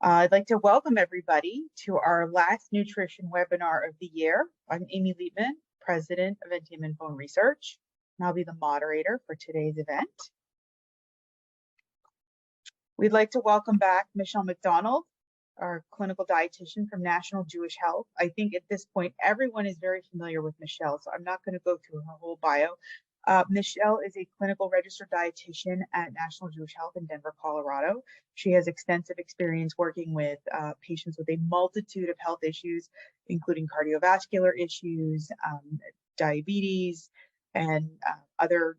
I'd like to welcome everybody to our last nutrition webinar of the year. I'm Amy Liebman, President of NTM Info Research, and I'll be the moderator for today's event. We'd like to welcome back Michelle McDonald, our clinical dietitian from National Jewish Health. I think at this point, everyone is very familiar with Michelle, so I'm not going to go through her whole bio. Michelle is a clinical registered dietitian at National Jewish Health in Denver, Colorado. She has extensive experience working with patients with a multitude of health issues, including cardiovascular issues, diabetes, and other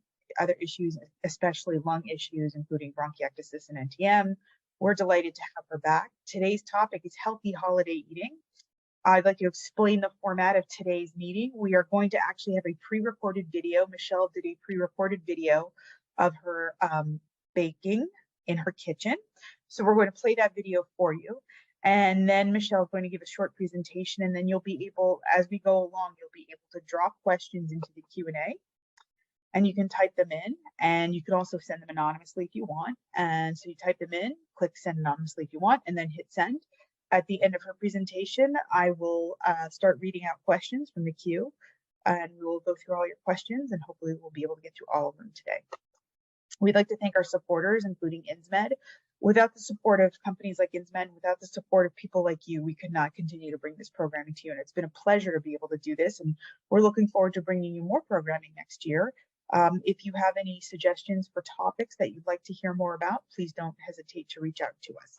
issues, especially lung issues, including bronchiectasis and NTM. We're delighted to have her back. Today's topic is healthy holiday eating. I'd like to explain the format of today's meeting. We are going to actually have a pre-recorded video. Michelle did a pre-recorded video of her baking in her kitchen. So we're going to play that video for you. And then Michelle is going to give a short presentation, and then you'll be able, as we go along, you'll be able to drop questions into the Q&A. And you can type them in, and you can also send them anonymously if you want. And so you type them in, click send anonymously if you want, and then hit send. At the end of her presentation, I will start reading out questions from the queue, and we will go through all your questions, and hopefully we'll be able to get through all of them today. We'd like to thank our supporters, including Insmed. Without the support of companies like Insmed, without the support of people like you, we could not continue to bring this programming to you. And it's been a pleasure to be able to do this, and we're looking forward to bringing you more programming next year. If you have any suggestions for topics that you'd like to hear more about, please don't hesitate to reach out to us.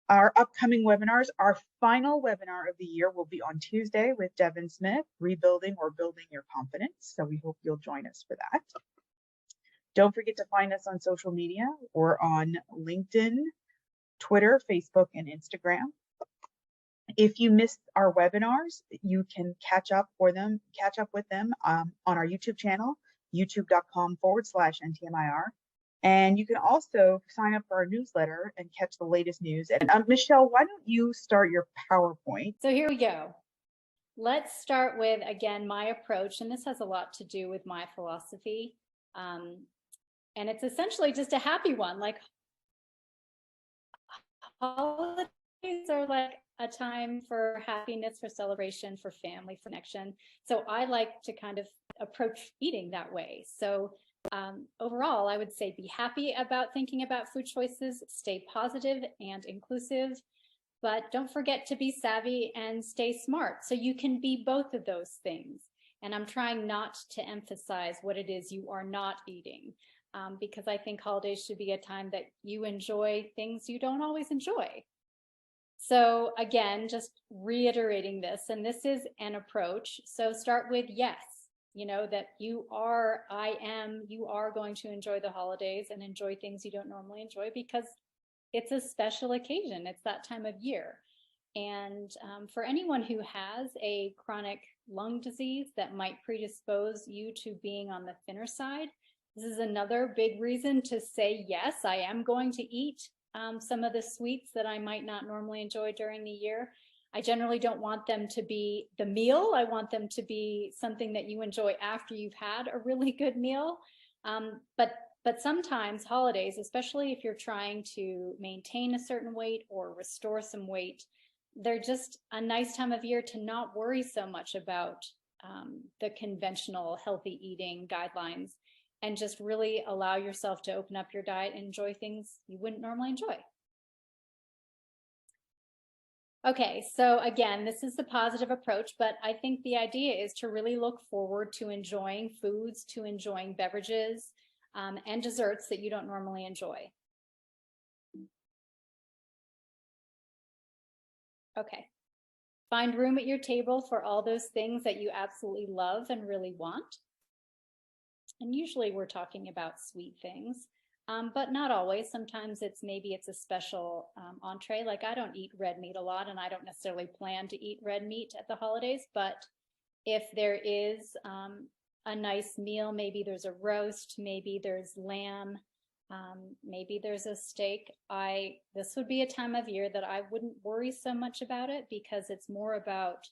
Our upcoming webinars, our final webinar of the year will be on Tuesday with Devin Smith, Rebuilding or Building Your Confidence. So we hope you'll join us for that. Don't forget to find us on social media. We're on LinkedIn, Twitter, Facebook, and Instagram. If you missed our webinars, you can catch up with them on our YouTube channel, youtube.com/NTMIR. And you can also sign up for our newsletter and catch the latest news. And Michelle, why don't you start your PowerPoint? So here we go. Let's start with, again, my approach. And this has a lot to do with my philosophy. And it's essentially just a happy one. Like, holidays are like a time for happiness, for celebration, for family, for connection. So I like to kind of approach eating that way. So overall, I would say be happy about thinking about food choices, stay positive and inclusive, but don't forget to be savvy and stay smart. So you can be both of those things. And I'm trying not to emphasize what it is you are not eating, because I think holidays should be a time that you enjoy things you don't always enjoy. So again, just reiterating this, and this is an approach. So start with yes. You know that you are going to enjoy the holidays and enjoy things you don't normally enjoy because it's a special occasion. It's that time of year. And for anyone who has a chronic lung disease that might predispose you to being on the thinner side, this is another big reason to say, yes, I am going to eat some of the sweets that I might not normally enjoy during the year. I generally don't want them to be the meal. I want them to be something that you enjoy after you've had a really good meal. But sometimes holidays, especially if you're trying to maintain a certain weight or restore some weight, they're just a nice time of year to not worry so much about the conventional healthy eating guidelines and just really allow yourself to open up your diet and enjoy things you wouldn't normally enjoy. Okay, so again, this is the positive approach, but I think the idea is to really look forward to enjoying foods, to enjoying beverages, and desserts that you don't normally enjoy. Okay, find room at your table for all those things that you absolutely love and really want. And usually we're talking about sweet things. But not always. Sometimes maybe it's a special entree. Like I don't eat red meat a lot, and I don't necessarily plan to eat red meat at the holidays. But if there is a nice meal, maybe there's a roast, maybe there's lamb, maybe there's a steak. This would be a time of year that I wouldn't worry so much about it because it's more about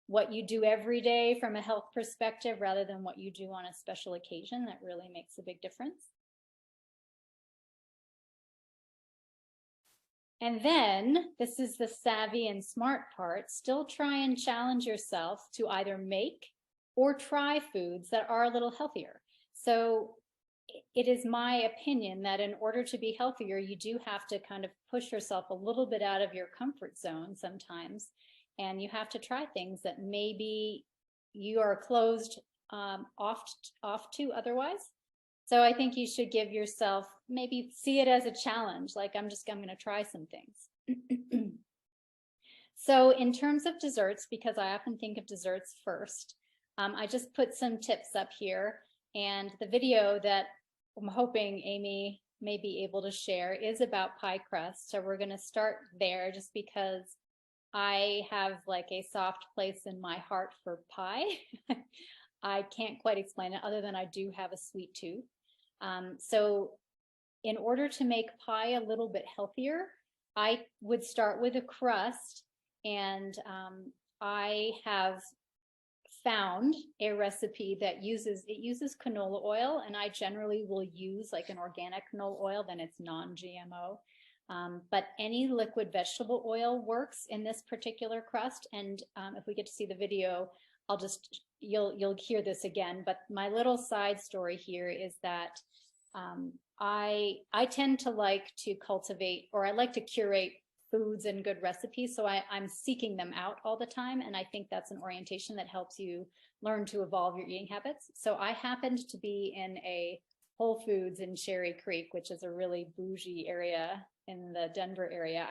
what you do every day from a health perspective rather than what you do on a special occasion. That really makes a big difference. And then, this is the savvy and smart part, still try and challenge yourself to either make or try foods that are a little healthier. So it is my opinion that in order to be healthier, you do have to kind of push yourself a little bit out of your comfort zone sometimes. And you have to try things that maybe you are closed off to otherwise. So I think you should give yourself, maybe see it as a challenge, like I'm going to try some things. So in terms of desserts, because I often think of desserts first, I just put some tips up here, and the video that I'm hoping Amy may be able to share is about pie crust. So we're going to start there just because I have like a soft place in my heart for pie. I can't quite explain it other than I do have a sweet tooth. So in order to make pie a little bit healthier, I would start with a crust, and I have found a recipe that uses canola oil, and I generally will use like an organic canola oil, then it's non-GMO. But any liquid vegetable oil works in this particular crust. And if we get to see the video, you'll hear this again. But my little side story here is that I tend to like to cultivate, or I like to curate foods and good recipes. So I'm seeking them out all the time. And I think that's an orientation that helps you learn to evolve your eating habits. So I happened to be in a Whole Foods in Cherry Creek, which is a really bougie area in the Denver area.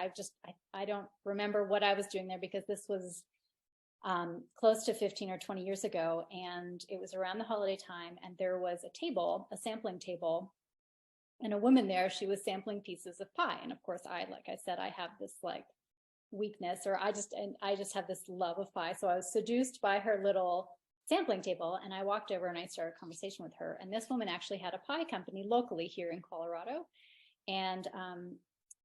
I don't remember what I was doing there, because this was close to 15 or 20 years ago. And it was around the holiday time, and there was a sampling table, and a woman there, she was sampling pieces of pie. And of course, like I said, I have this like weakness, or I just have this love of pie. So I was seduced by her little sampling table, and I walked over and I started a conversation with her. And this woman actually had a pie company locally here in Colorado. And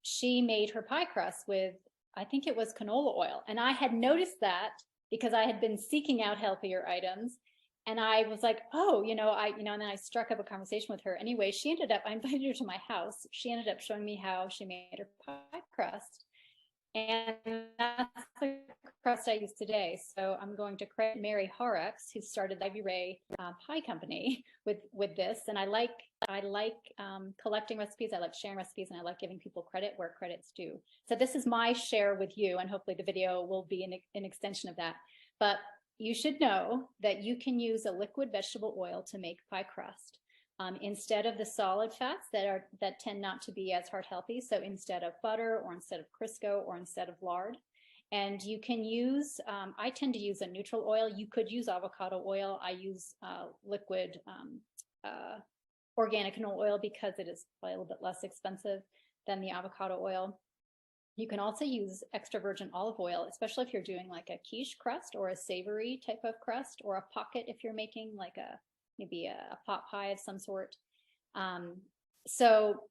she made her pie crust with, I think it was canola oil. And I had noticed that because I had been seeking out healthier items. And I was like, oh, and then I struck up a conversation with her. Anyway, I invited her to my house. She ended up showing me how she made her pie crust. And that's the crust I use today. So I'm going to credit Mary Horrocks, who started the Ivy Ray Pie Company with this. And I like collecting recipes. I like sharing recipes, and I like giving people credit where credit's due. So this is my share with you, and hopefully the video will be an extension of that. But you should know that you can use a liquid vegetable oil to make pie crust instead of the solid fats that tend not to be as heart healthy. So instead of butter, or instead of Crisco, or instead of lard. And you can use, I tend to use a neutral oil. You could use avocado oil. I use liquid organic canola oil because it is a little bit less expensive than the avocado oil. You can also use extra virgin olive oil, especially if you're doing like a quiche crust or a savory type of crust, or a pocket if you're making like maybe a pot pie of some sort. So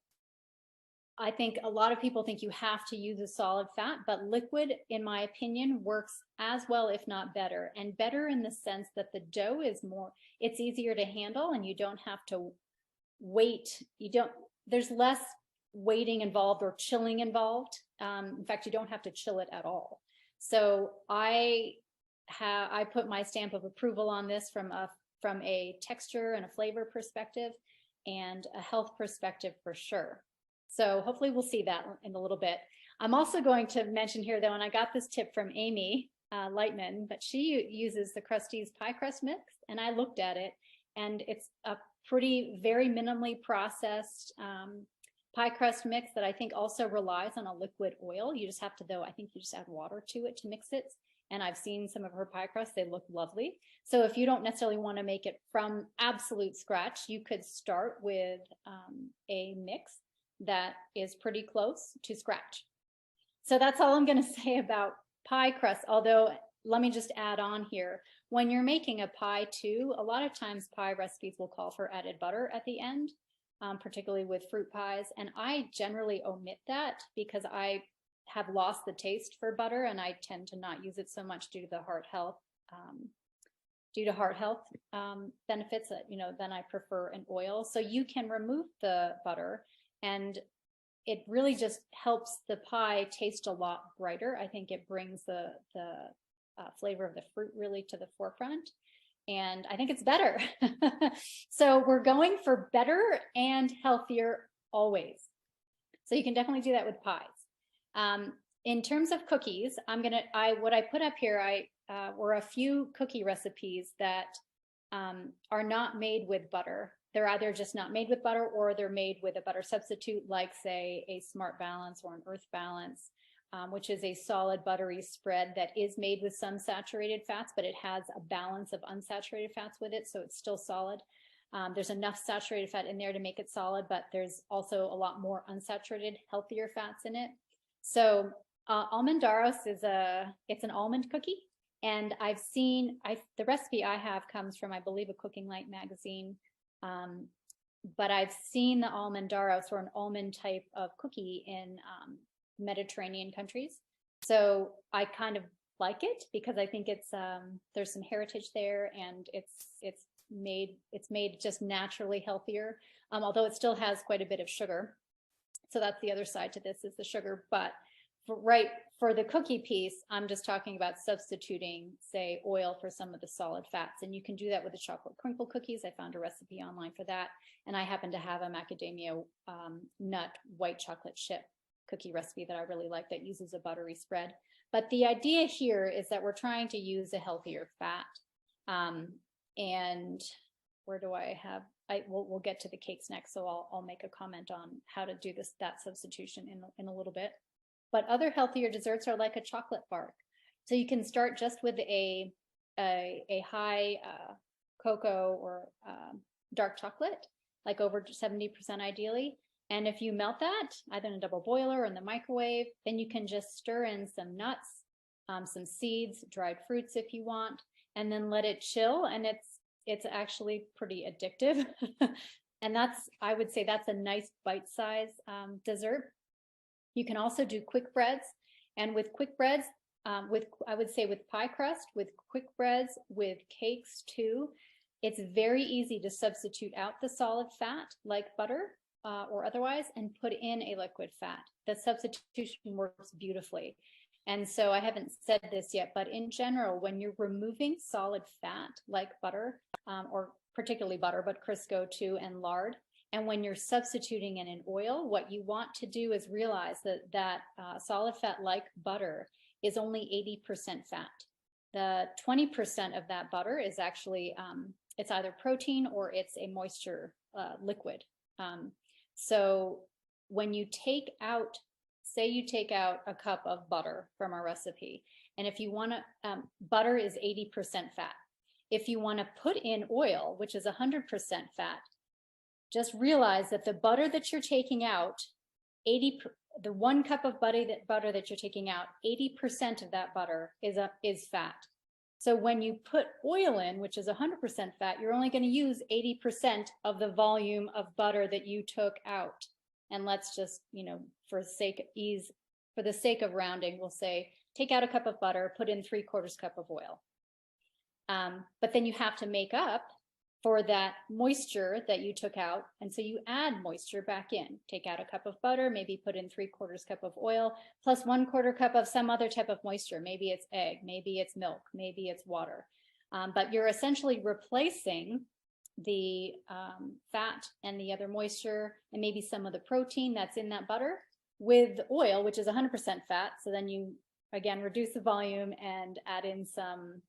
I think a lot of people think you have to use a solid fat, but liquid, in my opinion, works as well, if not better. And better in the sense that the dough is it's easier to handle, and you don't have to wait. There's less waiting involved or chilling involved. In fact, you don't have to chill it at all. So I put my stamp of approval on this from a texture and a flavor perspective, and a health perspective for sure. So hopefully we'll see that in a little bit. I'm also going to mention here, though, and I got this tip from Amy Lightman, but she uses the Krusteaz pie crust mix, and I looked at it, and it's a very minimally processed pie crust mix that I think also relies on a liquid oil. You just have to, though, I think you just add water to it to mix it. And I've seen some of her pie crusts, they look lovely. So if you don't necessarily want to make it from absolute scratch, you could start with a mix that is pretty close to scratch. So that's all I'm going to say about pie crust. Although, let me just add on here. When you're making a pie too, a lot of times pie recipes will call for added butter at the end, particularly with fruit pies. And I generally omit that because I have lost the taste for butter, and I tend to not use it so much due to the heart health benefits that, then I prefer an oil. So you can remove the butter, and it really just helps the pie taste a lot brighter. I think it brings the flavor of the fruit really to the forefront. And I think it's better. So we're going for better and healthier always. So you can definitely do that with pies. In terms of cookies, what I put up here, were a few cookie recipes that are not made with butter. They're either just not made with butter, or they're made with a butter substitute, like say a Smart Balance or an Earth Balance, which is a solid buttery spread that is made with some saturated fats, but it has a balance of unsaturated fats with it, so it's still solid. There's enough saturated fat in there to make it solid, but there's also a lot more unsaturated, healthier fats in it. So Almondaros it's an almond cookie. And I've seen, the recipe I have comes from, I believe, a Cooking Light magazine. But I've seen the Almondaros, or an almond type of cookie, in Mediterranean countries. So I kind of like it because I think it's there's some heritage there, and it's made just naturally healthier, although it still has quite a bit of sugar. So that's the other side to this, is the sugar. But for the cookie piece, I'm just talking about substituting, say, oil for some of the solid fats. And you can do that with the chocolate crinkle cookies. I found a recipe online for that. And I happen to have a macadamia nut white chocolate chip cookie recipe that I really like, that uses a buttery spread. But the idea here is that we're trying to use a healthier fat. And where do I have, we'll get to the cakes next. So I'll make a comment on how to do that substitution in a little bit. But other healthier desserts are like a chocolate bark. So you can start just with a high cocoa or dark chocolate, like over 70% ideally. And if you melt that, either in a double boiler or in the microwave, then you can just stir in some nuts, some seeds, dried fruits if you want, and then let it chill. And it's actually pretty addictive. And I would say that's a nice bite-size dessert. You can also do quick breads, and with quick breads, I would say with pie crust, with quick breads, with cakes too, it's very easy to substitute out the solid fat like butter or otherwise, and put in a liquid fat. The substitution works beautifully. And so I haven't said this yet, but in general, when you're removing solid fat like butter, or particularly butter, but Crisco too, and lard, and when you're substituting in an oil, what you want to do is realize that solid fat like butter is only 80% fat. The 20% of that butter is actually, it's either protein or it's a moisture liquid. So when you take out, say you take out a cup of butter from our recipe, and if you want to, butter is 80% fat. If you want to put in oil, which is 100% fat, just realize that the butter that you're taking out, the 1 cup of butter that you're taking out, 80% of that butter is fat. So when you put oil in, which is 100% fat, you're only going to use 80% of the volume of butter that you took out. And let's just, for the sake of rounding, we'll say, take out a cup of butter, put in 3/4 cup of oil. But then you have to make up for that moisture that you took out. And so you add moisture back in. Take out a cup of butter, maybe put in 3/4 cup of oil, plus 1/4 cup of some other type of moisture. Maybe it's egg, maybe it's milk, maybe it's water. But you're essentially replacing the fat and the other moisture, and maybe some of the protein that's in that butter, with oil, which is 100% fat. So then you, again, reduce the volume and add in some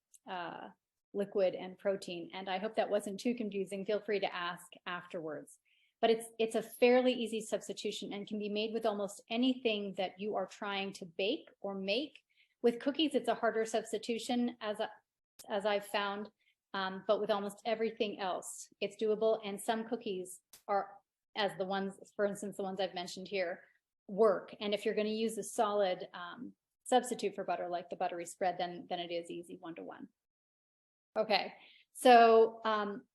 liquid and protein. And I hope that wasn't too confusing. Feel free to ask afterwards. But it's a fairly easy substitution and can be made with almost anything that you are trying to bake or make. With cookies, it's a harder substitution, as I've found, but with almost everything else, it's doable. And some cookies are, as the ones, for instance, the ones I've mentioned here, work. And if you're going to use a solid substitute for butter, like the buttery spread, then it is easy 1-to-1. Okay, so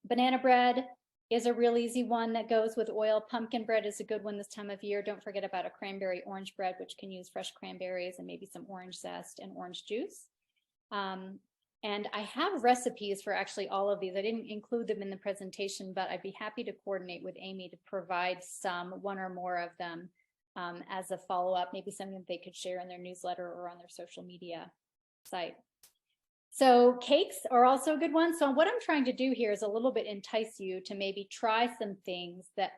banana bread is a real easy one that goes with oil. Pumpkin bread is a good one this time of year. Don't forget about a cranberry orange bread, which can use fresh cranberries and maybe some orange zest and orange juice. And I have recipes for actually all of these. I didn't include them in the presentation, but I'd be happy to coordinate with Amy to provide one or more of them as a follow-up, maybe something that they could share in their newsletter or on their social media site. So cakes are also a good one. So what I'm trying to do here is a little bit entice you to maybe try some things that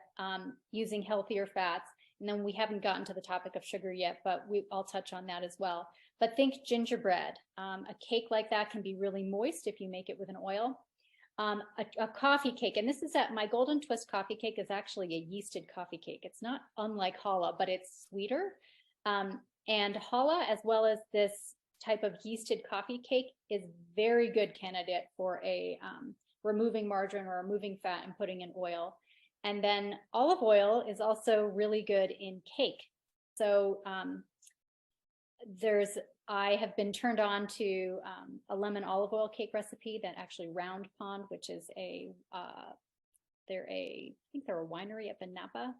using healthier fats. And then we haven't gotten to the topic of sugar yet, but I'll touch on that as well. But think gingerbread. A cake like that can be really moist if you make it with an oil. A coffee cake, and this is my Golden Twist coffee cake is actually a yeasted coffee cake. It's not unlike challah, but it's sweeter. And challah, as well as this type of yeasted coffee cake, is very good candidate for a removing margarine or removing fat and putting in oil. And then olive oil is also really good in cake. So I have been turned on to a lemon olive oil cake recipe that actually Round Pond, which is I think they're a winery up in Napa.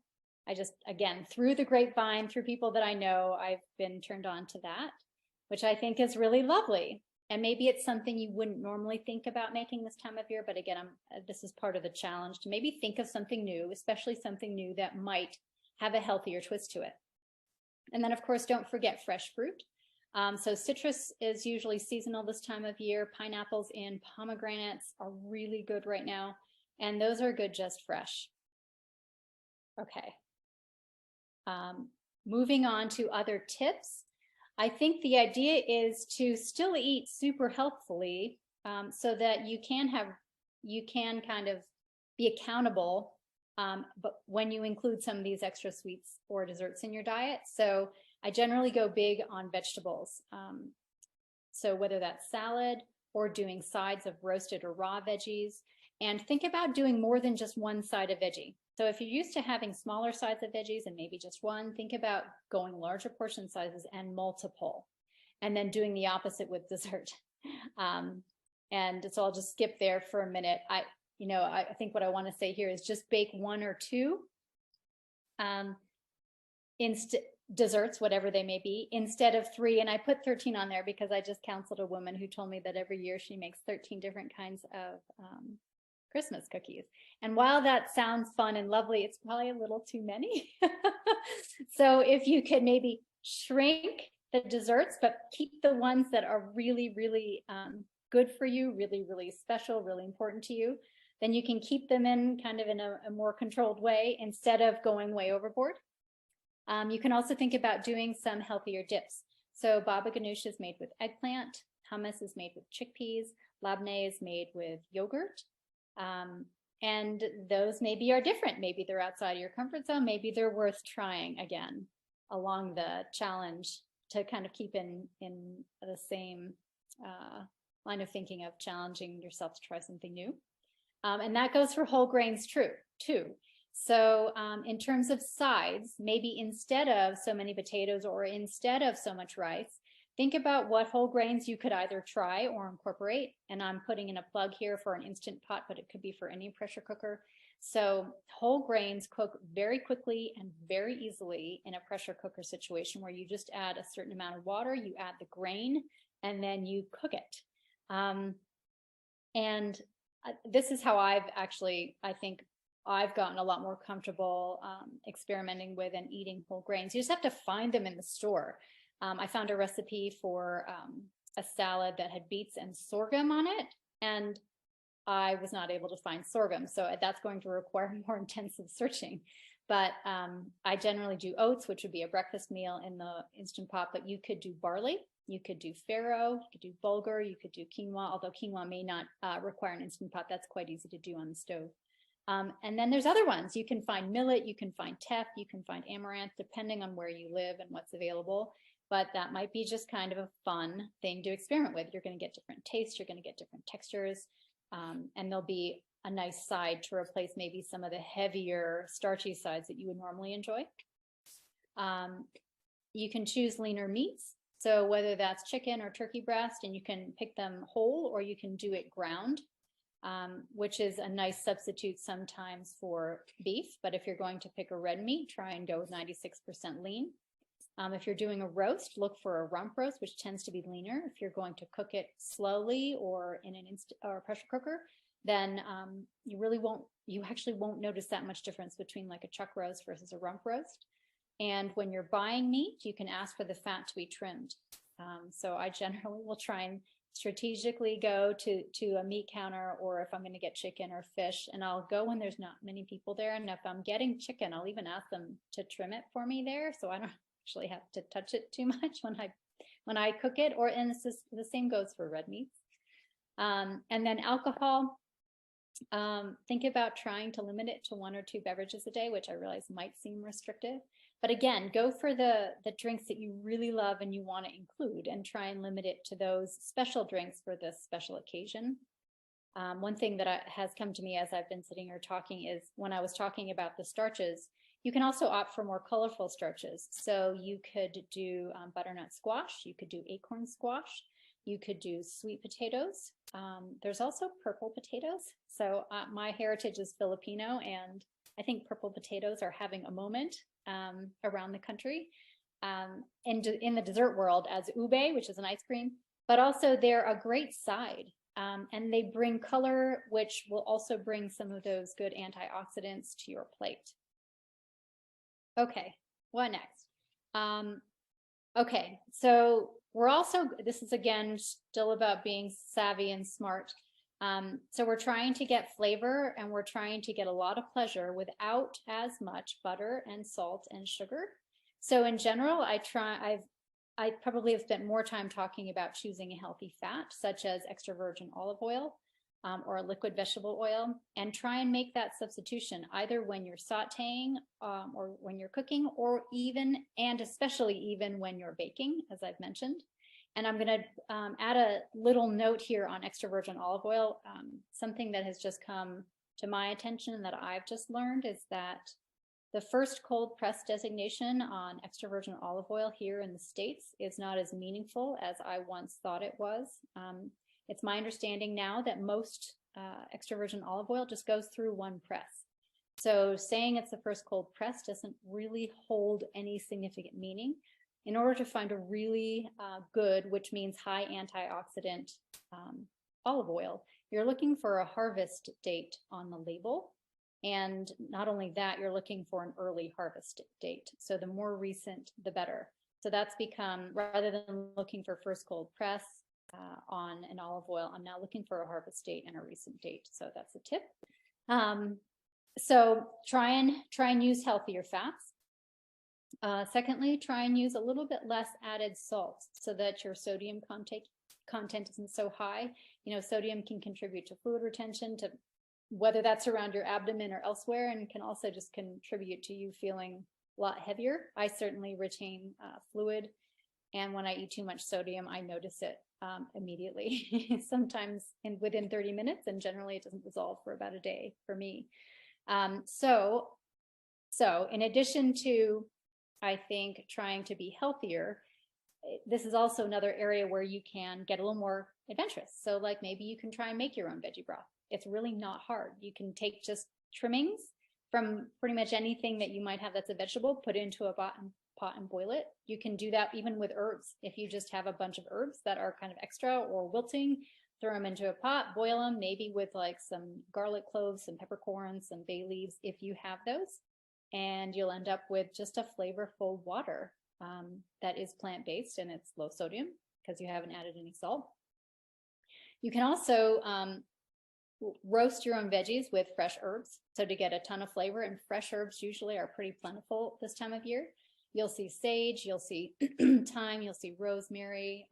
I just, again, through the grapevine, through people that I know, I've been turned on to that, which I think is really lovely. And maybe it's something you wouldn't normally think about making this time of year, but again, this is part of the challenge to maybe think of something new, especially something new that might have a healthier twist to it. And then, of course, don't forget fresh fruit. So citrus is usually seasonal this time of year. Pineapples and pomegranates are really good right now, and those are good just fresh. Okay. Moving on to other tips. I think the idea is to still eat super healthfully, so that you can kind of be accountable, but when you include some of these extra sweets or desserts in your diet. So I generally go big on vegetables. So whether that's salad or doing sides of roasted or raw veggies, and think about doing more than just one side of veggie. So if you're used to having smaller sides of veggies and maybe just one, think about going larger portion sizes and multiple, and then doing the opposite with dessert. And so I'll just skip there for a minute. I think what I want to say here is just bake one or two desserts, whatever they may be, instead of 3. And I put 13 on there because I just counseled a woman who told me that every year she makes 13 different kinds of Christmas cookies. And while that sounds fun and lovely, it's probably a little too many. So if you could maybe shrink the desserts, but keep the ones that are really, really good for you, really, really special, really important to you, then you can keep them in kind of in a more controlled way instead of going way overboard. You can also think about doing some healthier dips. So baba ganoush is made with eggplant, hummus is made with chickpeas, labneh is made with yogurt. And those maybe are different. Maybe they're outside of your comfort zone. Maybe they're worth trying again along the challenge to kind of keep in the same line of thinking of challenging yourself to try something new. And that goes for whole grains too. So in terms of sides, maybe instead of so many potatoes or instead of so much rice, think about what whole grains you could either try or incorporate. And I'm putting in a plug here for an Instant Pot, but it could be for any pressure cooker. So whole grains cook very quickly and very easily in a pressure cooker situation where you just add a certain amount of water, you add the grain, and then you cook it. And this is how I think I've gotten a lot more comfortable experimenting with and eating whole grains. You just have to find them in the store. I found a recipe for a salad that had beets and sorghum on it, and I was not able to find sorghum. So that's going to require more intensive searching. But I generally do oats, which would be a breakfast meal in the Instant Pot, but you could do barley, you could do farro, you could do bulgur, you could do quinoa, although quinoa may not require an Instant Pot. That's quite easy to do on the stove. And then there's other ones. You can find millet, you can find teff, you can find amaranth, depending on where you live and what's available. But that might be just kind of a fun thing to experiment with. You're going to get different tastes, you're going to get different textures, and there'll be a nice side to replace maybe some of the heavier starchy sides that you would normally enjoy. You can choose leaner meats. So whether that's chicken or turkey breast, and you can pick them whole or you can do it ground, which is a nice substitute sometimes for beef. But if you're going to pick a red meat, try and go with 96% lean. If you're doing a roast, look for a rump roast, which tends to be leaner. If you're going to cook it slowly or in a pressure cooker, then you actually won't notice that much difference between like a chuck roast versus a rump roast. And when you're buying meat, you can ask for the fat to be trimmed. So I generally will try and strategically go to a meat counter, or if I'm going to get chicken or fish, and I'll go when there's not many people there. And if I'm getting chicken, I'll even ask them to trim it for me there, so I don't actually have to touch it too much when I cook it. And it's just, the same goes for red meats. And then alcohol. Think about trying to limit it to 1 or 2 beverages a day, which I realize might seem restrictive. But again, go for the drinks that you really love and you want to include, and try and limit it to those special drinks for this special occasion. One thing that has come to me as I've been sitting here talking is, when I was talking about the starches, you can also opt for more colorful starches. So you could do butternut squash, you could do acorn squash, you could do sweet potatoes. There's also purple potatoes. So my heritage is Filipino, and I think purple potatoes are having a moment around the country. And in the dessert world as ube, which is an ice cream, but also they're a great side. And they bring color, which will also bring some of those good antioxidants to your plate. Okay, what next? Okay, so we're also, this is again still about being savvy and smart. So we're trying to get flavor, and we're trying to get a lot of pleasure without as much butter and salt and sugar. So in general, I probably have spent more time talking about choosing a healthy fat, such as extra virgin olive oil or a liquid vegetable oil, and try and make that substitution either when you're sauteing or when you're cooking, or even, and especially even when you're baking, as I've mentioned. And I'm going to add a little note here on extra virgin olive oil. Something that has just come to my attention and that I've just learned is that the first cold press designation on extra virgin olive oil here in the States is not as meaningful as I once thought it was. It's my understanding now that most extra virgin olive oil just goes through one press. So saying it's the first cold press doesn't really hold any significant meaning. In order to find a really good, which means high antioxidant olive oil, you're looking for a harvest date on the label. And not only that, you're looking for an early harvest date. So the more recent, the better. So that's become, rather than looking for first cold press on an olive oil, I'm now looking for a harvest date and a recent date. So that's a tip. So try and use healthier fats. Secondly, try and use a little bit less added salt so that your sodium content isn't so high. You know, sodium can contribute to fluid retention, to whether that's around your abdomen or elsewhere, and can also just contribute to you feeling a lot heavier. I certainly retain fluid, and when I eat too much sodium, I notice it immediately, sometimes within 30 minutes, and generally it doesn't resolve for about a day for me. So in addition to, I think, trying to be healthier, this is also another area where you can get a little more adventurous. So like maybe you can try and make your own veggie broth. It's really not hard. You can take just trimmings from pretty much anything that you might have that's a vegetable, put it into a pot and boil it. You can do that even with herbs. If you just have a bunch of herbs that are kind of extra or wilting, throw them into a pot, boil them, maybe with like some garlic cloves, some peppercorns, some bay leaves, if you have those. And you'll end up with just a flavorful water that is plant-based, and it's low sodium because you haven't added any salt. You can also roast your own veggies with fresh herbs, so to get a ton of flavor, and fresh herbs usually are pretty plentiful this time of year. You'll see sage, you'll see thyme, you'll see rosemary.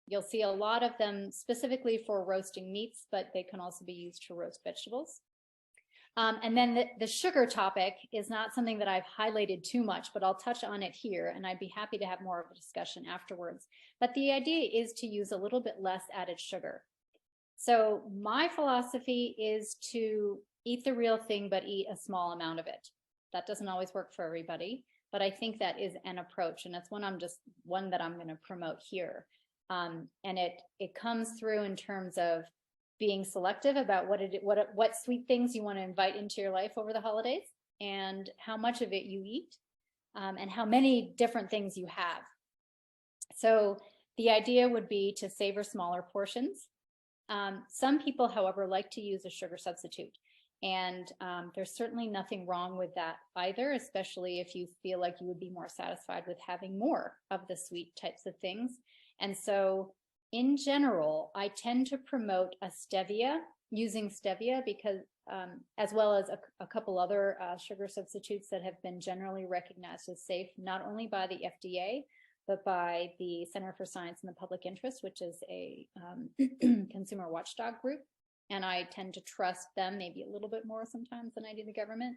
You'll see a lot of them specifically for roasting meats, but they can also be used to roast vegetables. And then the sugar topic is not something that I've highlighted too much, but I'll touch on it here, and I'd be happy to have more of a discussion afterwards. But the idea is to use a little bit less added sugar. So my philosophy is to eat the real thing, but eat a small amount of it. That doesn't always work for everybody, but I think that is an approach, and that's one that I'm going to promote here. And it comes through in terms of being selective about what sweet things you want to invite into your life over the holidays, and how much of it you eat, and how many different things you have. So the idea would be to savor smaller portions. Some people, however, like to use a sugar substitute. And there's certainly nothing wrong with that either, especially if you feel like you would be more satisfied with having more of the sweet types of things. And so in general, I tend to promote a stevia, using stevia, because as well as a couple other sugar substitutes that have been generally recognized as safe, not only by the FDA, but by the Center for Science and the Public Interest, which is a consumer watchdog group. And I tend to trust them maybe a little bit more sometimes than I do the government.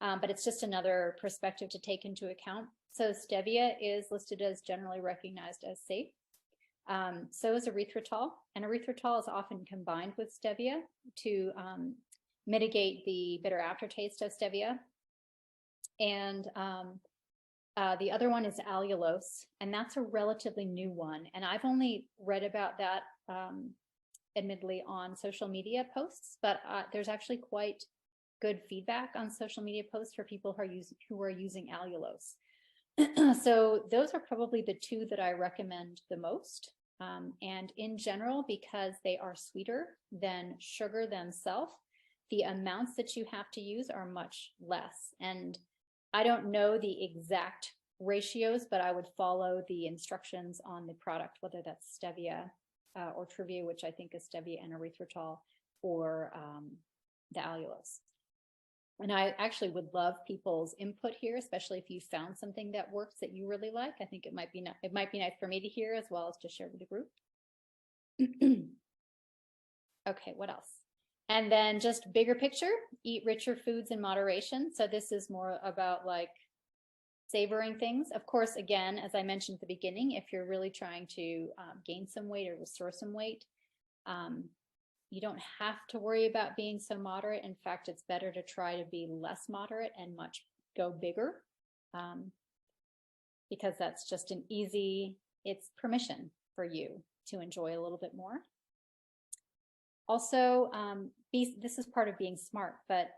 But it's just another perspective to take into account. So stevia is listed as generally recognized as safe. So is erythritol. And erythritol is often combined with stevia to mitigate the bitter aftertaste of stevia. And the other one is allulose, and that's a relatively new one. And I've only read about that admittedly on social media posts, but there's actually quite good feedback on social media posts for people who are using allulose. So those are probably the two that I recommend the most. And in general, because they are sweeter than sugar themselves, the amounts that you have to use are much less. And I don't know the exact ratios, but I would follow the instructions on the product, whether that's stevia or Truvia, which I think is stevia and erythritol, or the allulose. And I actually would love people's input here, especially if you found something that works that you really like. I think it might be nice for me to hear as well as to share with the group. Okay, what else? And then just bigger picture, eat richer foods in moderation. So this is more about like savoring things. Of course, again, as I mentioned at the beginning, if you're really trying to gain some weight or restore some weight, you don't have to worry about being so moderate. In fact, it's better to try to be less moderate and go bigger, because that's just it's permission for you to enjoy a little bit more. Also, this is part of being smart, but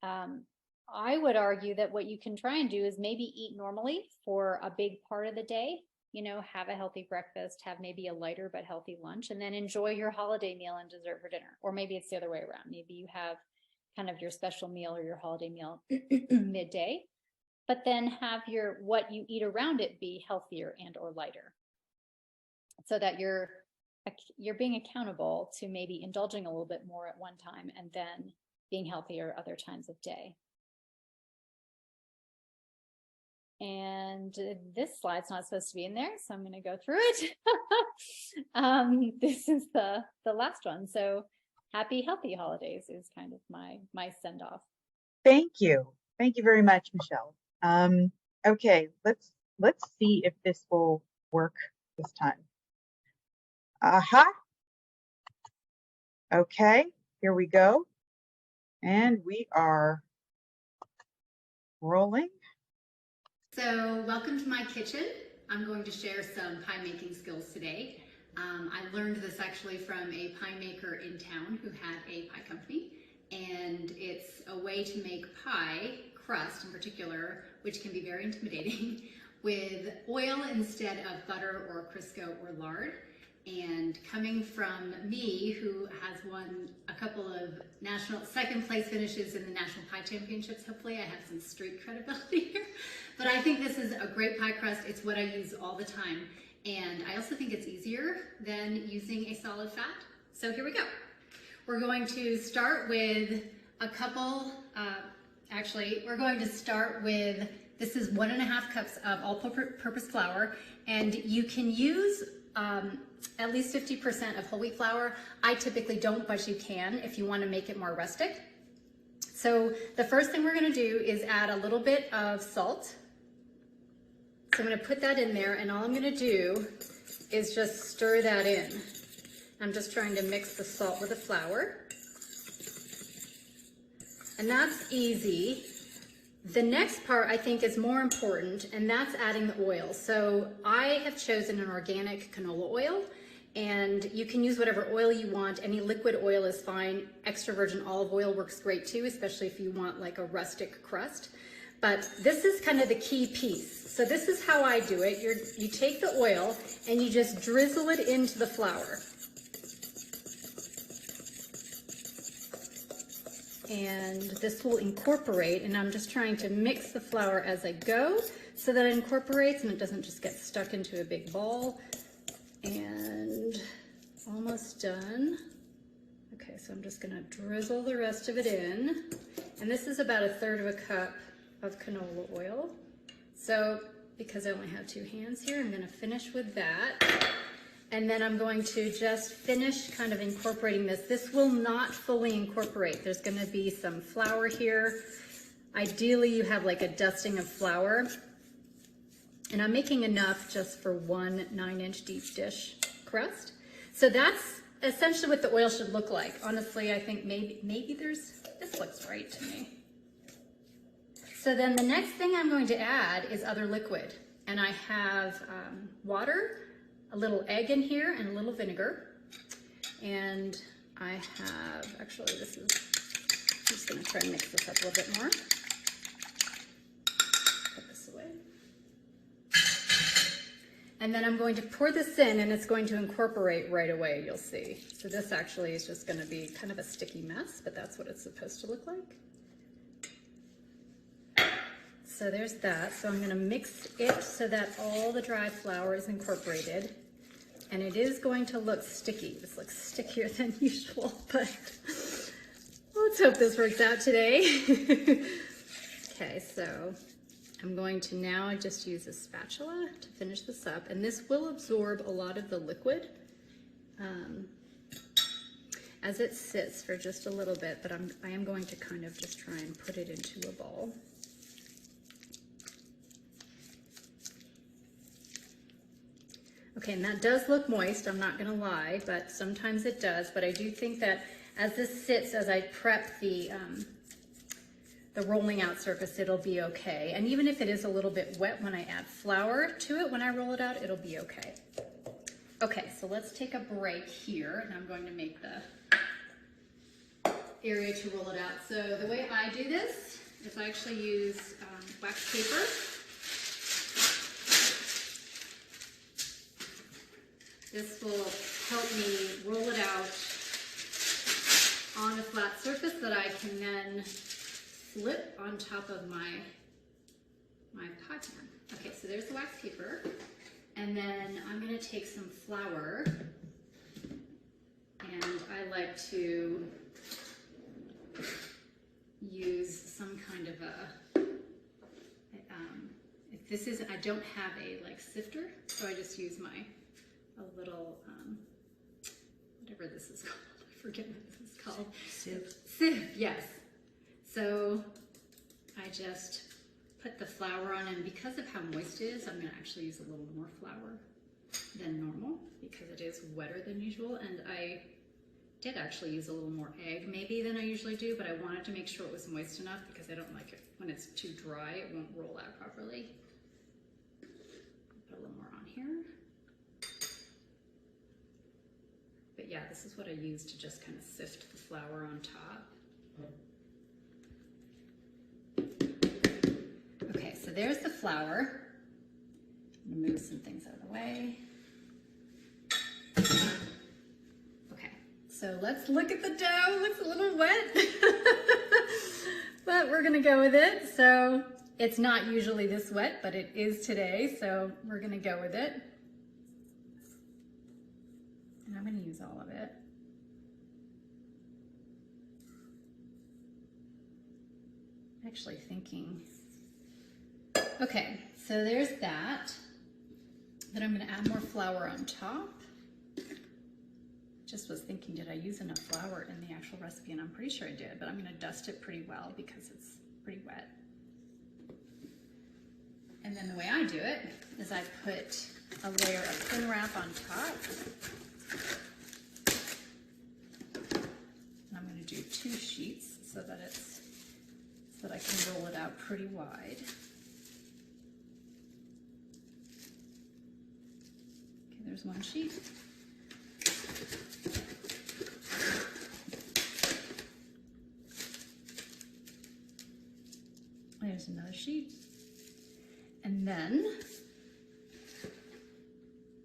I would argue that what you can try and do is maybe eat normally for a big part of the day. You know, have a healthy breakfast, have maybe a lighter but healthy lunch, and then enjoy your holiday meal and dessert for dinner. Or maybe it's the other way around. Maybe you have kind of your special meal or your holiday meal midday, but then have what you eat around it be healthier and or lighter, so that you're being accountable to maybe indulging a little bit more at one time and then being healthier other times of day. And this slide's not supposed to be in there, so I'm going to go through it. This is the last one. So happy, healthy holidays is kind of my send-off. Thank you. Thank you very much, Michelle. Okay, let's see if this will work this time. Aha. Okay, here we go. And we are rolling. So welcome to my kitchen. I'm going to share some pie making skills today. I learned this actually from a pie maker in town who had a pie company, and it's a way to make pie crust in particular, which can be very intimidating, with oil instead of butter or Crisco or lard. And coming from me, who has won a couple of second place finishes in the National Pie Championships, hopefully I have some street credibility here. But I think this is a great pie crust. It's what I use all the time. And I also think it's easier than using a solid fat. So here we go. We're going to start with a couple, we're going to start with, this is 1.5 cups of all-purpose flour. And you can use at least 50% of whole wheat flour. I typically don't, but you can if you want to make it more rustic. So the first thing we're going to do is add a little bit of salt. So I'm going to put that in there, and all I'm going to do is just stir that in. I'm just trying to mix the salt with the flour. And that's easy. The next part I think is more important, and that's adding the oil. So I have chosen an organic canola oil, and you can use whatever oil you want. Any liquid oil is fine. Extra virgin olive oil works great too, especially if you want like a rustic crust. But this is kind of the key piece. So this is how I do it. You take the oil and you just drizzle it into the flour. and this will incorporate, and I'm just trying to mix the flour as I go so that it incorporates and it doesn't just get stuck into a big ball. And almost done. Okay, so I'm just gonna drizzle the rest of it in. And this is about 1/3 cup of canola oil. So because I only have 2 hands here, I'm gonna finish with that. And then I'm going to just finish kind of incorporating this. This will not fully incorporate. There's gonna be some flour here. Ideally, you have like a dusting of flour. And I'm making enough just for 1 9-inch deep dish crust. So that's essentially what the oil should look like. Honestly, I think maybe this looks right to me. So then the next thing I'm going to add is other liquid. And I have water, a little egg in here, and a little vinegar. And I have, actually I'm just gonna try and mix this up a little bit more. Put this away. And then I'm going to pour this in, and it's going to incorporate right away, you'll see. So this actually is just gonna be kind of a sticky mess, but that's what it's supposed to look like. So there's that. So I'm gonna mix it so that all the dry flour is incorporated. And it is going to look sticky. This looks stickier than usual, but let's hope this works out today. Okay, so I'm going to now just use a spatula to finish this up, and this will absorb a lot of the liquid as it sits for just a little bit, but I am going to kind of just try and put it into a ball. Okay, and that does look moist, I'm not gonna lie, but sometimes it does, but I do think that as this sits, as I prep the rolling out surface, it'll be okay. And even if it is a little bit wet when I add flour to it, when I roll it out, it'll be okay. Okay, so let's take a break here, and I'm going to make the area to roll it out. So the way I do this is I actually use wax paper. This will help me roll it out on a flat surface that I can then flip on top of my pie pan. Okay, so there's the wax paper. And then I'm gonna take some flour, and I like to use some kind of a, if this isn't, I don't have a like sifter, so I just use a little, whatever this is called, I forget what this is called. Sieve. Sieve, yes. So I just put the flour on, and because of how moist it is, I'm gonna actually use a little more flour than normal because it is wetter than usual. And I did actually use a little more egg maybe than I usually do, but I wanted to make sure it was moist enough because I don't like it when it's too dry, it won't roll out properly. Put a little more on here. But yeah, this is what I use to just kind of sift the flour on top. Okay, so there's the flour. I'm gonna move some things out of the way. Okay, so let's look at the dough. It looks a little wet, but we're gonna go with it. So it's not usually this wet, but it is today, so we're gonna go with it. And I'm gonna use all of it. Actually thinking, okay, so there's that. Then I'm gonna add more flour on top. Just was thinking, did I use enough flour in the actual recipe? And I'm pretty sure I did, but I'm gonna dust it pretty well because it's pretty wet. And then the way I do it is I put a layer of thin wrap on top. And I'm gonna do 2 sheets so that I can roll it out pretty wide. Okay, there's 1 sheet. There's another sheet. And then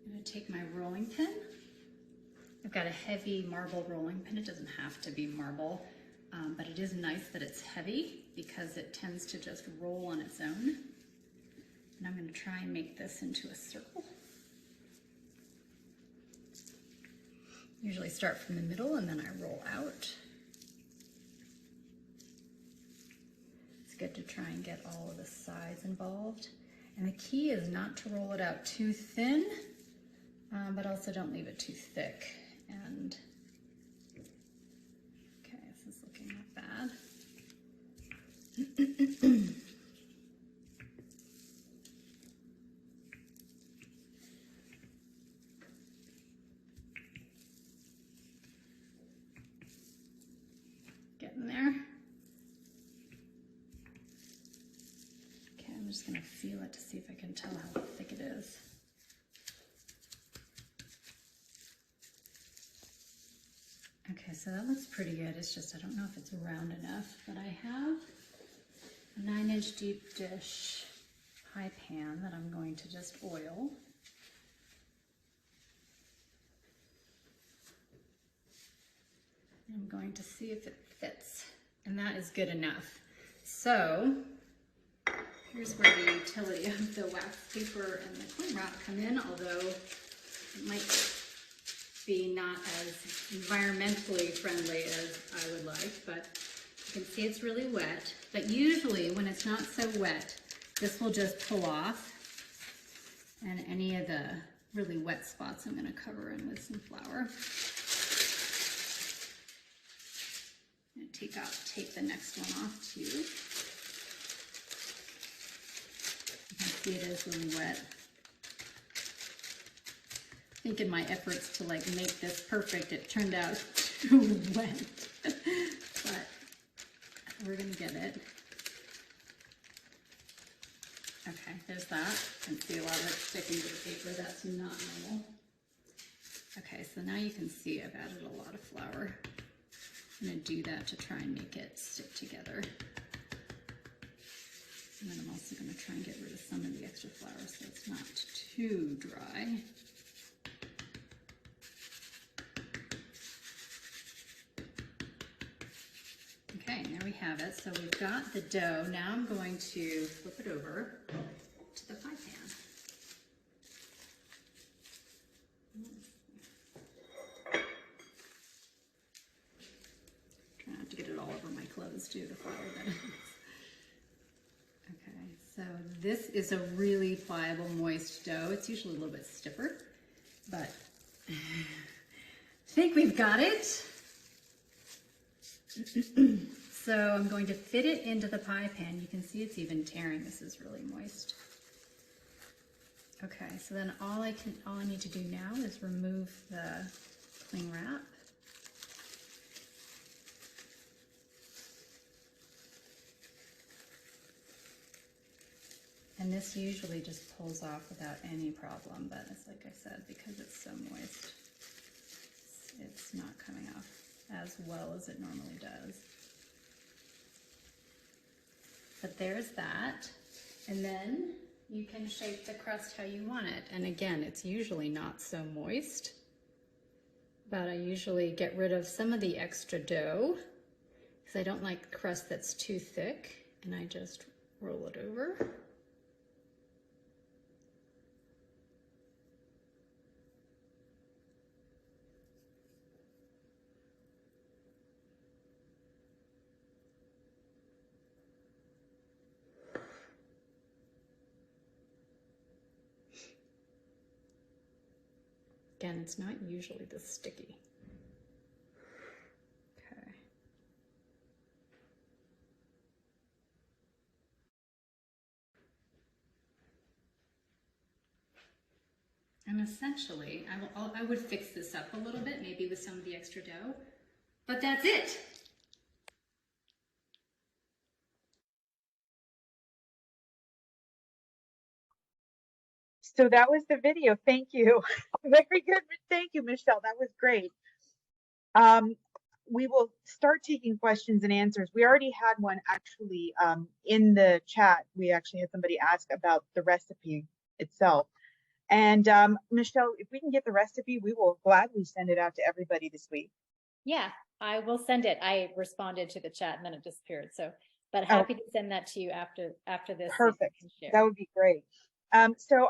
I'm gonna take my rolling pin. I've got a heavy marble rolling pin. It doesn't have to be marble. but it is nice that it's heavy because it tends to just roll on its own. And I'm going to try and make this into a circle. Usually start from the middle and then I roll out. It's good to try and get all of the sides involved. And the key is not to roll it out too thin, but also don't leave it too thick. And okay, this is looking not bad. Getting there. Okay, I'm just gonna feel it to see if I can tell how thick it is. Okay, so that looks pretty good. It's just, I don't know if it's round enough, but I have a 9-inch deep dish pie pan that I'm going to just oil. I'm going to see if it fits, and that is good enough. So here's where the utility of the wax paper and the cling wrap come in, although it might be not as environmentally friendly as I would like, but you can see it's really wet. But usually when it's not so wet, this will just pull off, and any of the really wet spots I'm going to cover in with some flour. I'm going to take the next one off too. You can see it is really wet. I think in my efforts to like make this perfect, it turned out too wet, but we're gonna get it. Okay, there's that. You can see a lot of it sticking to the paper. That's not normal. Okay, so now you can see I've added a lot of flour. I'm gonna do that to try and make it stick together. And then I'm also gonna try and get rid of some of the extra flour so it's not too dry. Okay, there we have it. So we've got the dough. Now I'm going to flip it over to the pie pan. Try not to get it all over my clothes too, the flour that is. Okay, so this is a really pliable, moist dough. It's usually a little bit stiffer, but I think we've got it. So I'm going to fit it into the pie pan. You can see it's even tearing. This is really moist. Okay, so then all I need to do now is remove the cling wrap. And this usually just pulls off without any problem, but it's like I said, because it's so moist, it's not coming off as well as it normally does. But there's that. And then you can shape the crust how you want it. And again, it's usually not so moist, but I usually get rid of some of the extra dough because I don't like crust that's too thick, and I just roll it over. Again, it's not usually this sticky. Okay. And essentially, I would fix this up a little bit, maybe with some of the extra dough, but that's it. So that was the video. Thank you. Very good. Thank you, Michelle. That was great. We will start taking questions and answers. We already had one actually in the chat. We actually had somebody ask about the recipe itself. And Michelle, if we can get the recipe, we will gladly send it out to everybody this week. Yeah, I will send it. I responded to the chat and then it disappeared. So, but Oh, happy to send that to you after this. So you perfect. can share. That would be great. So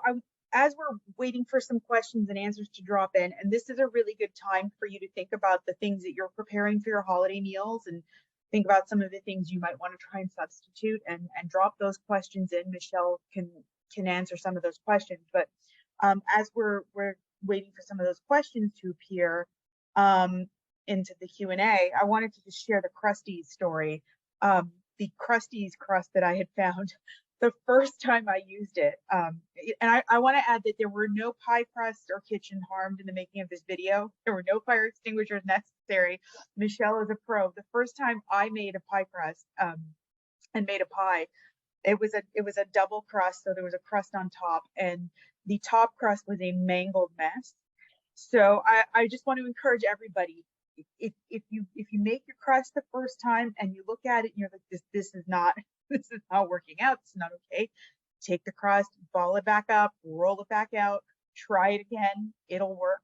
as we're waiting for some questions and answers to drop in, and this is a really good time for you to think about the things that you're preparing for your holiday meals and think about some of the things you might want to try and substitute and drop those questions in. Michelle can answer some of those questions. But as we're waiting for some of those questions to appear into the Q&A, I wanted to just share the Krusteaz story. The Krusteaz crust that I had found the first time I used it. And I want to add that there were no pie crust or kitchen harmed in the making of this video. There were no fire extinguishers necessary. Michelle is a pro. The first time I made a pie crust and made a pie, it was a double crust, so there was a crust on top, and the top crust was a mangled mess. So I just want to encourage everybody, if you make your crust the first time and you look at it and you're like, this is not working out, it's not okay, take the crust, ball it back up, roll it back out, try it again, it'll work.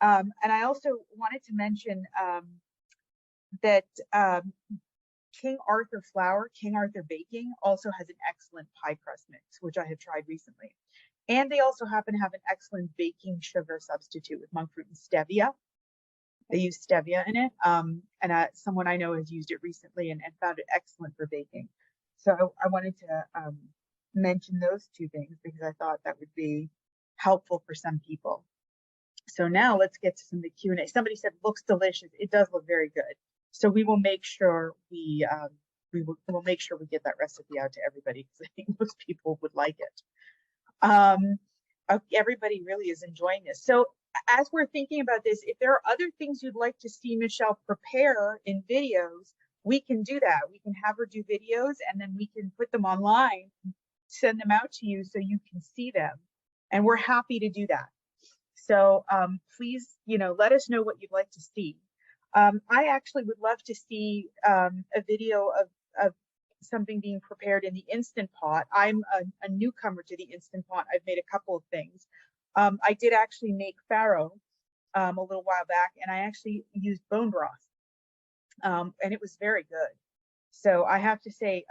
And I also wanted to mention that King Arthur Flour, King Arthur Baking also has an excellent pie crust mix, which I have tried recently. And they also happen to have an excellent baking sugar substitute with monk fruit and stevia. They use stevia in it. And someone I know has used it recently and found it excellent for baking. So I wanted to mention those two things because I thought that would be helpful for some people. So now let's get to some of the Q&A. Somebody said, looks delicious. It does look very good. So we will make sure we'll make sure we get that recipe out to everybody because I think most people would like it. Everybody really is enjoying this. So as we're thinking about this, if there are other things you'd like to see Michelle prepare in videos, we can do that. We can have her do videos and then we can put them online, send them out to you so you can see them. And we're happy to do that. So please, let us know what you'd like to see. I actually would love to see a video of something being prepared in the Instant Pot. I'm a newcomer to the Instant Pot. I've made a couple of things. I did actually make farro a little while back, and I actually used bone broth, and it was very good. So I have to say,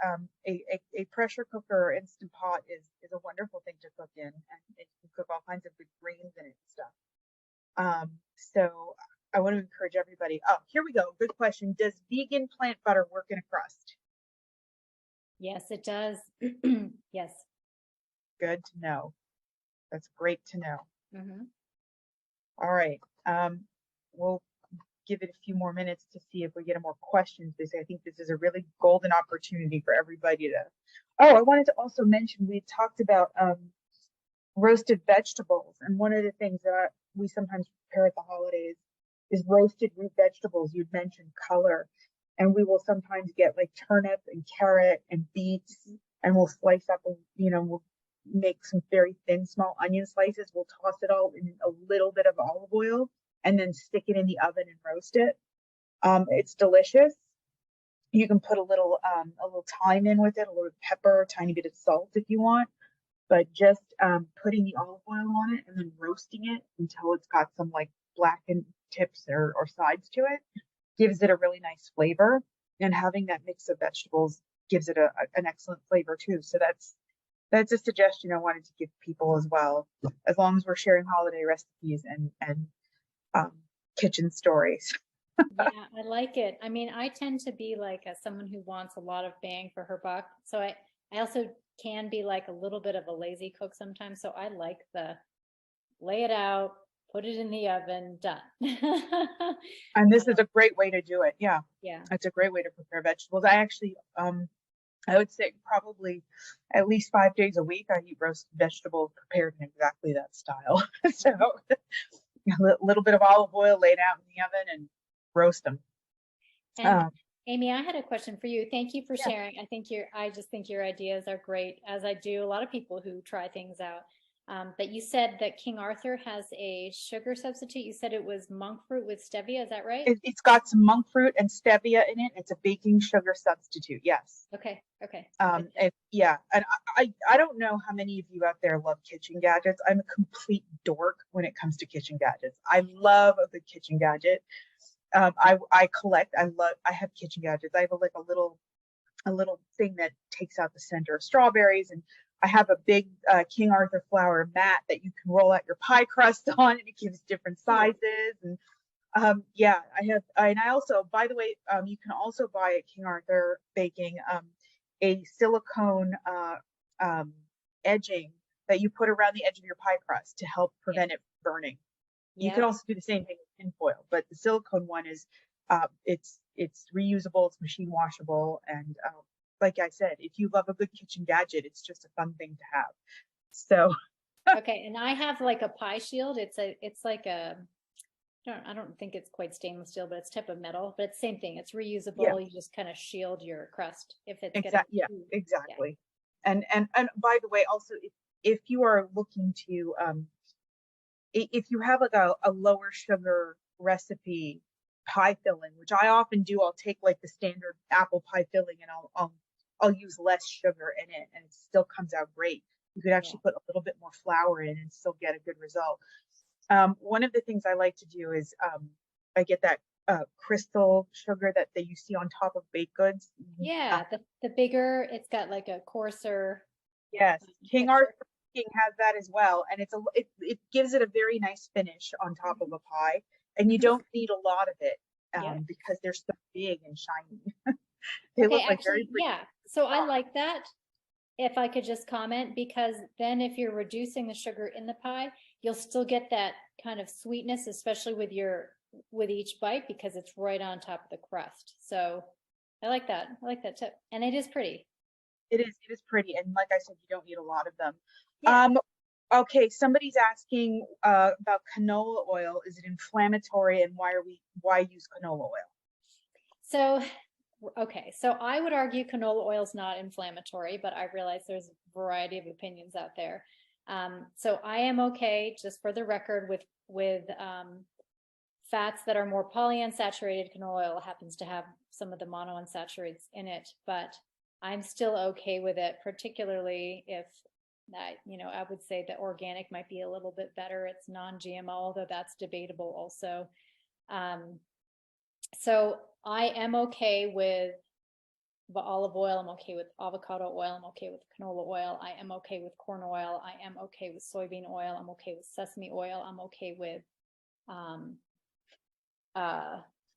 a pressure cooker or Instant Pot is a wonderful thing to cook in, and you can cook all kinds of good greens in it and stuff. So I want to encourage everybody. Oh, here we go. Good question. Does vegan plant butter work in a crust? Yes, it does. Yes. Good to know. That's great to know. Mm-hmm. All right. We'll give it a few more minutes to see if we get more questions. I think this is a really golden opportunity for everybody to. Oh, I wanted to also mention, we talked about roasted vegetables. And one of the things that we sometimes prepare at the holidays is roasted root vegetables. You'd mentioned color. And we will sometimes get like turnip and carrot and beets, and we'll slice up, we'll make some very thin, small onion slices. We'll toss it all in a little bit of olive oil and then stick it in the oven and roast it. It's delicious. You can put a little thyme in with it, a little pepper, a tiny bit of salt if you want, but just putting the olive oil on it and then roasting it until it's got some like blackened tips or sides to it gives it a really nice flavor, and having that mix of vegetables gives it an excellent flavor too. So that's a suggestion I wanted to give people as well, as long as we're sharing holiday recipes and kitchen stories. Yeah, I like it. I mean, I tend to be like someone who wants a lot of bang for her buck. So I also can be like a little bit of a lazy cook sometimes. So I like the lay it out, put it in the oven, done. And this is a great way to do it. Yeah. Yeah. It's a great way to prepare vegetables. I actually, I would say probably at least 5 days a week, I eat roasted vegetables prepared in exactly that style. So a little bit of olive oil laid out in the oven and roast them. And Amy, I had a question for you. Thank you for sharing. I just think your ideas are great, as I do a lot of people who try things out. But you said that King Arthur has a sugar substitute. You said it was monk fruit with stevia. Is that right? It's got some monk fruit and stevia in it. It's a baking sugar substitute. Yes. Okay. Okay. And I don't know how many of you out there love kitchen gadgets. I'm a complete dork when it comes to kitchen gadgets. I love a good kitchen gadget. I collect. I have kitchen gadgets. I have a little thing that takes out the center of strawberries, and I have a big King Arthur flour mat that you can roll out your pie crust on, and it gives different sizes. And yeah, and I also, by the way, you can also buy at King Arthur Baking a silicone edging that you put around the edge of your pie crust to help prevent it from burning. You can also do the same thing with tinfoil, but the silicone one is it's reusable, it's machine washable, and like I said, if you love a good kitchen gadget, it's just a fun thing to have. So Okay, and I have like a pie shield. It's like a I don't think it's quite stainless steel, but it's type of metal. But it's the same thing. It's reusable. yeah, You just kind of shield your crust if it's getting exactly. Yeah, exactly. And by the way, also if you are looking to if you have like a lower sugar recipe pie filling, which I often do, I'll take like the standard apple pie filling and I'll use less sugar in it, and it still comes out great. You could actually put a little bit more flour in and still get a good result. One of the things I like to do is I get that crystal sugar that you see on top of baked goods. Yeah, the bigger, it's got like a coarser Yes, King texture. Arthur King has that as well, and it gives it a very nice finish on top of a pie, and you don't need a lot of it Yeah. because they're so big and shiny. They Okay, look like very actually, pretty. yeah. So I like that. If I could just comment, because then if you're reducing the sugar in the pie, you'll still get that kind of sweetness, especially with each bite, because it's right on top of the crust. So I like that. I like that tip. And it is pretty. It is pretty, and like I said, you don't need a lot of them. Yeah. Okay, somebody's asking about canola oil. Is it inflammatory, and why use canola oil? So, okay. So I would argue canola oil is not inflammatory, but I realize there's a variety of opinions out there. So I am okay, just for the record, with fats that are more polyunsaturated. Canola oil happens to have some of the monounsaturates in it, but I'm still okay with it, particularly if I would say that organic might be a little bit better. It's non-GMO, although that's debatable also. So I am okay with the olive oil. I'm okay with avocado oil. I'm okay with canola oil. I am okay with corn oil. I am okay with soybean oil. I'm okay with sesame oil. I'm okay with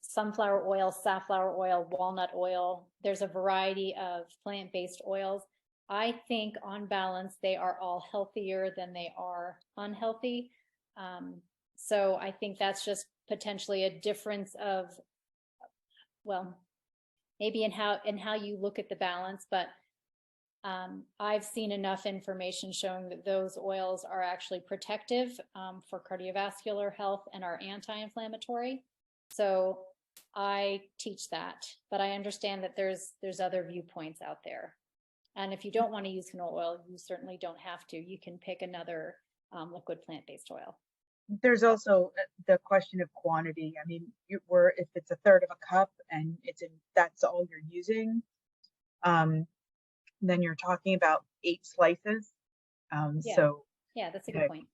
sunflower oil, safflower oil, walnut oil. There's a variety of plant-based oils. I think on balance, they are all healthier than they are unhealthy. So I think that's just potentially a difference of, well, maybe in how you look at the balance, but I've seen enough information showing that those oils are actually protective for cardiovascular health and are anti-inflammatory. So I teach that, but I understand that there's other viewpoints out there. And if you don't want to use canola oil, you certainly don't have to. You can pick another liquid plant-based oil. There's also the question of quantity. I mean, if it's a third of a cup and that's all you're using, then you're talking about 8 slices. Yeah. So yeah, that's a good point.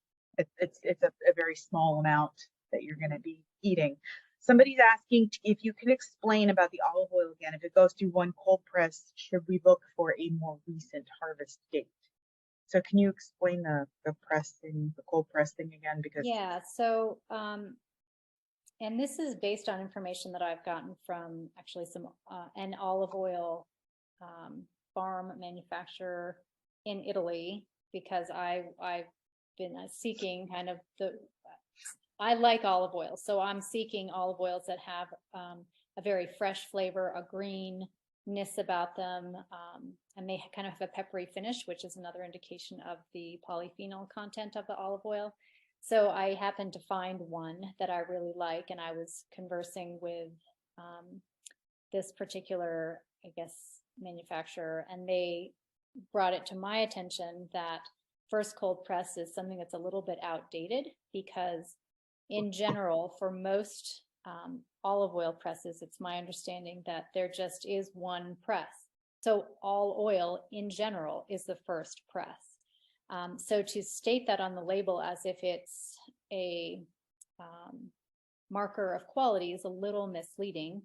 It's a very small amount that you're going to be eating. Somebody's asking if you can explain about the olive oil again. If it goes through one cold press, should we look for a more recent harvest date? So can you explain the pressing, the cold press thing again? Because yeah, so and this is based on information that I've gotten from actually an olive oil farm manufacturer in Italy, because I've been seeking kind of I like olive oil, so I'm seeking olive oils that have a very fresh flavor, a greenness about them, and they kind of have a peppery finish, which is another indication of the polyphenol content of the olive oil. So I happened to find one that I really like, and I was conversing with this particular, I guess, manufacturer, and they brought it to my attention that first cold press is something that's a little bit outdated, because in general, for most olive oil presses, it's my understanding that there just is one press. So all oil in general is the first press. So to state that on the label as if it's a marker of quality is a little misleading.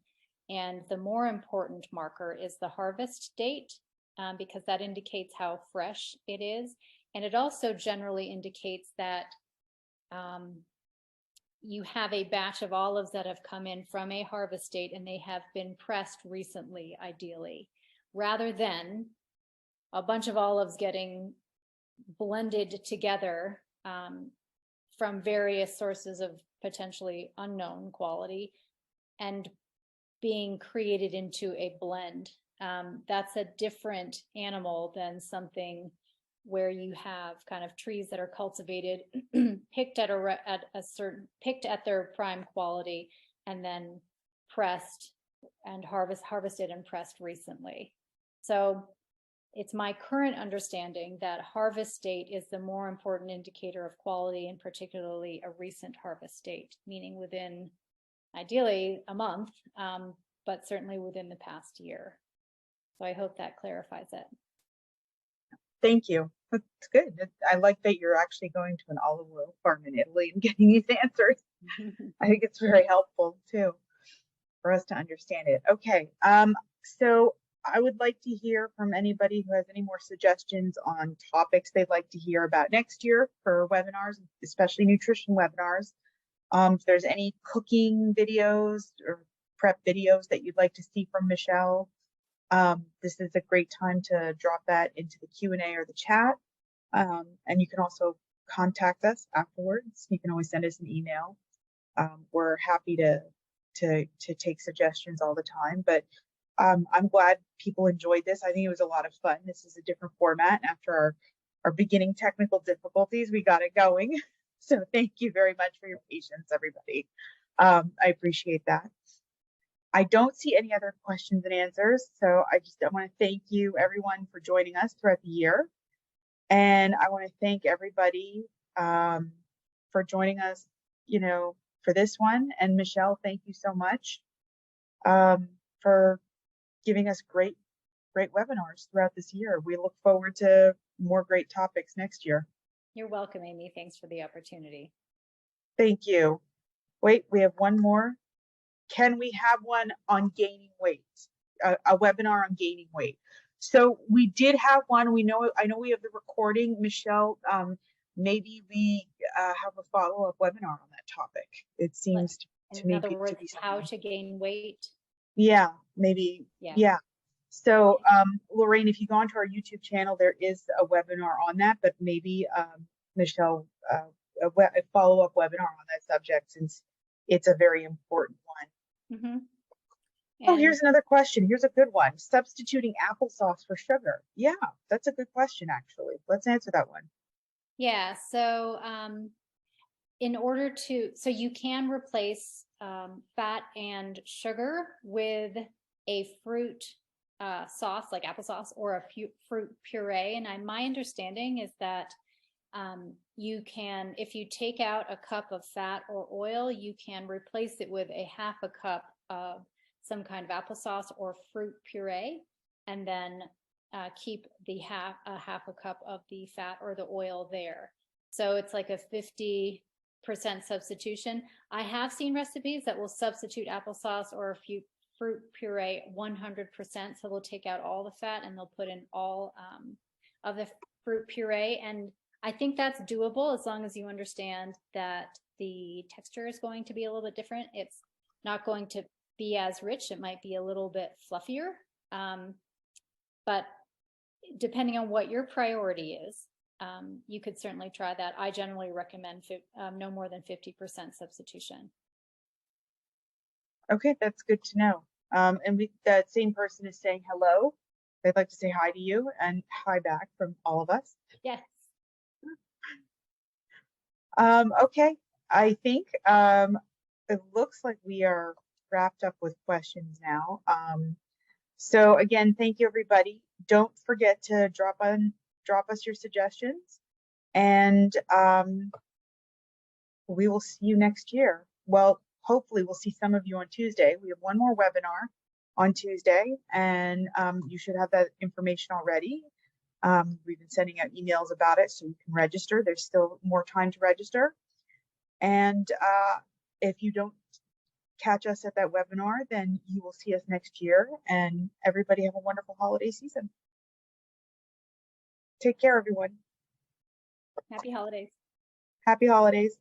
And the more important marker is the harvest date, because that indicates how fresh it is. And it also generally indicates that you have a batch of olives that have come in from a harvest date and they have been pressed recently, ideally, rather than a bunch of olives getting blended together from various sources of potentially unknown quality and being created into a blend. That's a different animal than something where you have kind of trees that are cultivated, picked at their prime quality, and then pressed and harvested and pressed recently. So it's my current understanding that harvest date is the more important indicator of quality, and particularly a recent harvest date, meaning within ideally a month, but certainly within the past year. So I hope that clarifies it. Thank you. That's good. I like that you're actually going to an olive oil farm in Italy and getting these answers. I think it's very helpful too for us to understand it. Okay. So I would like to hear from anybody who has any more suggestions on topics they'd like to hear about next year for webinars, especially nutrition webinars. If there's any cooking videos or prep videos that you'd like to see from Michelle, this is a great time to drop that into the Q&A or the chat. And you can also contact us afterwards. You can always send us an email. We're happy to take suggestions all the time, but I'm glad people enjoyed this. I think it was a lot of fun. This is a different format. After our beginning technical difficulties, we got it going. So thank you very much for your patience, everybody. I appreciate that. I don't see any other questions and answers. So I want to thank you everyone for joining us throughout the year. And I want to thank everybody for joining us, for this one. And Michelle, thank you so much for giving us great webinars throughout this year. We look forward to more great topics next year. You're welcome, Amy. Thanks for the opportunity. Thank you. Wait, we have one more. Can we have one on gaining weight? A webinar on gaining weight. So we did have one. I know we have the recording, Michelle. Maybe we have a follow-up webinar on that topic. It seems to me. In other words, how to gain weight. Yeah, maybe. Yeah. So Lorraine, if you go onto our YouTube channel, there is a webinar on that, but maybe Michelle, a follow-up webinar on that subject, since it's a very important one. Mm-hmm. Oh, here's another question. Here's a good one. Substituting applesauce for sugar. Yeah, that's a good question, actually. Let's answer that one. Yeah, so so you can replace fat and sugar with a fruit sauce like applesauce or a fruit puree. And my understanding is that you can, if you take out a cup of fat or oil, you can replace it with a half a cup of some kind of applesauce or fruit puree, and then keep the half a cup of the fat or the oil there. So it's like a 50% substitution. I have seen recipes that will substitute applesauce or a fruit puree 100%. So they'll take out all the fat and they'll put in all of the fruit puree. And I think that's doable as long as you understand that the texture is going to be a little bit different. It's not going to be as rich. It might be a little bit fluffier. But depending on what your priority is, you could certainly try that. I generally recommend no more than 50% substitution. Okay, that's good to know. And that same person is saying hello. They'd like to say hi to you and hi back from all of us. Yes. Okay, I think it looks like we are wrapped up with questions now. So again, thank you, everybody. Don't forget to drop us your suggestions, and we will see you next year. Well, hopefully we'll see some of you on Tuesday. We have one more webinar on Tuesday, and you should have that information already. We've been sending out emails about it, so you can register. There's still more time to register. And if you don't catch us at that webinar, then you will see us next year, and everybody have a wonderful holiday season. Take care, everyone. Happy holidays. Happy holidays.